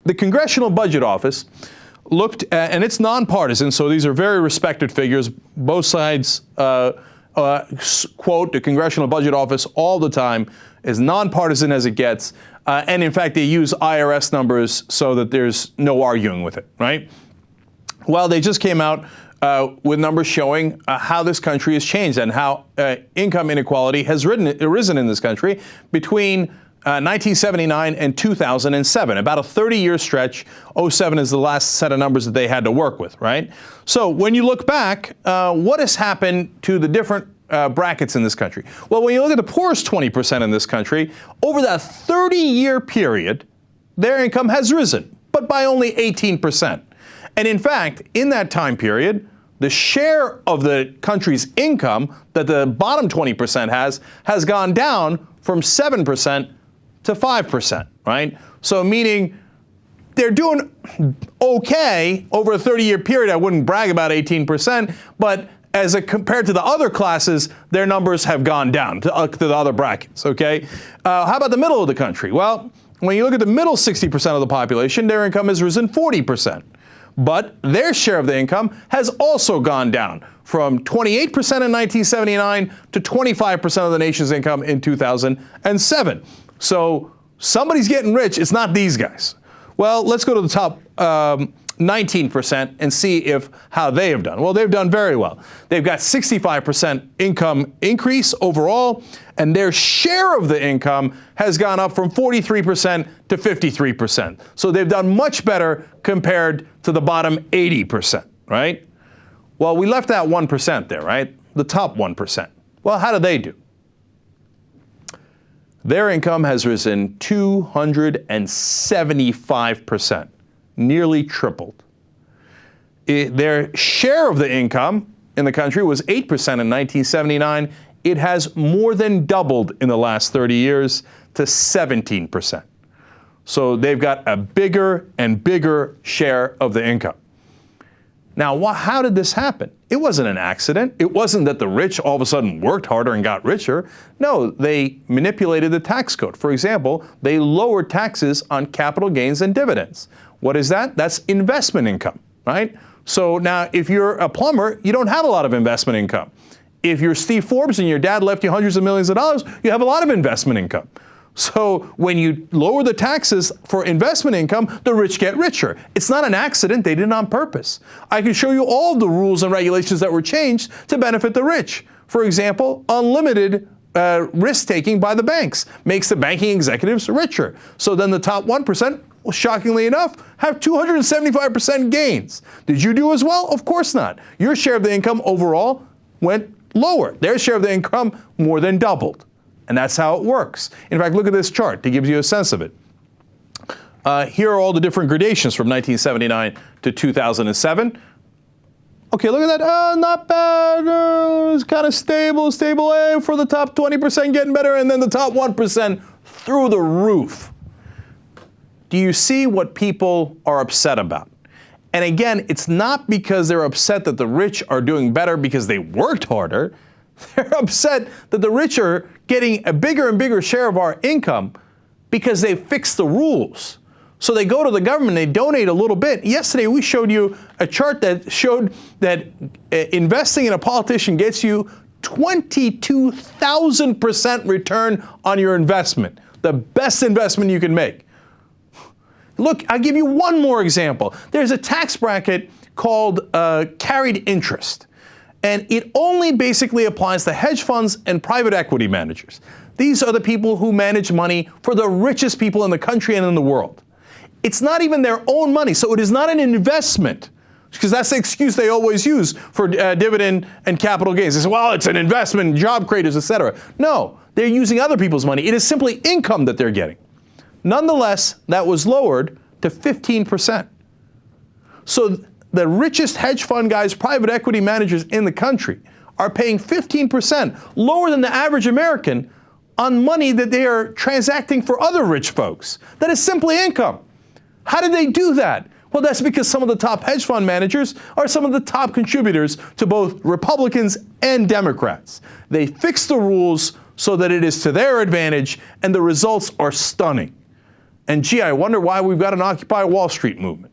the Congressional Budget Office looked at, and it's nonpartisan, so these are very respected figures. Both sides quote the Congressional Budget Office all the time, as nonpartisan as it gets. And in fact, they use IRS numbers so that there's no arguing with it, right? Well, they just came out with numbers showing how this country has changed and how income inequality has risen in this country between 1979 and 2007, about a 30-year stretch. 07 is the last set of numbers that they had to work with, right? So when you look back, what has happened to the different brackets in this country? Well, when you look at the poorest 20% in this country, over that 30-year period, their income has risen, but by only 18%. And in fact, in that time period, the share of the country's income that the bottom 20% has gone down from 7% to 5%, right? So meaning they're doing okay over a 30-year period. I wouldn't brag about 18%, but compared to the other classes, their numbers have gone down to the other brackets, okay? How about the middle of the country? Well, when you look at the middle 60% of the population, their income has risen 40%. But their share of the income has also gone down from 28% in 1979 to 25% of the nation's income in 2007. So somebody's getting rich. It's not these guys. Well, let's go to the top 19% and see how they have done. Well, they've done very well. They've got 65% income increase overall, and their share of the income has gone up from 43% to 53%. So they've done much better compared to the bottom 80%, right? Well, we left that 1% there, right? The top 1%. Well, how do they do? Their income has risen 275%. Nearly tripled. Their share of the income in the country was 8% in 1979. It has more than doubled in the last 30 years to 17%. So they've got a bigger and bigger share of the income. Now, how did this happen? It wasn't an accident. It wasn't that the rich all of a sudden worked harder and got richer. No, they manipulated the tax code. For example, they lowered taxes on capital gains and dividends. What is that? That's investment income, right? So now if you're a plumber, you don't have a lot of investment income. If you're Steve Forbes and your dad left you hundreds of millions of dollars, you have a lot of investment income. So when you lower the taxes for investment income, the rich get richer. It's not an accident. They did it on purpose. I can show you all the rules and regulations that were changed to benefit the rich. For example, unlimited risk-taking by the banks makes the banking executives richer. So then the top 1%, well, shockingly enough, have 275% gains. Did you do as well? Of course not. Your share of the income overall went lower. Their share of the income more than doubled. And that's how it works. In fact, look at this chart that gives you a sense of it. Here are all the different gradations from 1979 to 2007. Okay, look at that. Not bad. It's kind of stable for the top 20% getting better, and then the top 1% through the roof. Do you see what people are upset about? And again, it's not because they're upset that the rich are doing better because they worked harder. They're upset that the rich are getting a bigger and bigger share of our income because they fixed the rules. So they go to the government, they donate a little bit. Yesterday we showed you a chart that showed that investing in a politician gets you 22,000% return on your investment. The best investment you can make. Look, I'll give you one more example. There's a tax bracket called carried interest. And it only basically applies to hedge funds and private equity managers. These are the people who manage money for the richest people in the country and in the world. It's not even their own money, so it is not an investment, because that's the excuse they always use for dividend and capital gains. They say, well, it's an investment, job creators, etc. No, they're using other people's money. It is simply income that they're getting. Nonetheless, that was lowered to 15%. So the richest hedge fund guys, private equity managers in the country are paying 15%, lower than the average American, on money that they are transacting for other rich folks. That is simply income. How did they do that? Well, that's because some of the top hedge fund managers are some of the top contributors to both Republicans and Democrats. They fix the rules so that it is to their advantage, and the results are stunning. And gee, I wonder why we've got an Occupy Wall Street movement.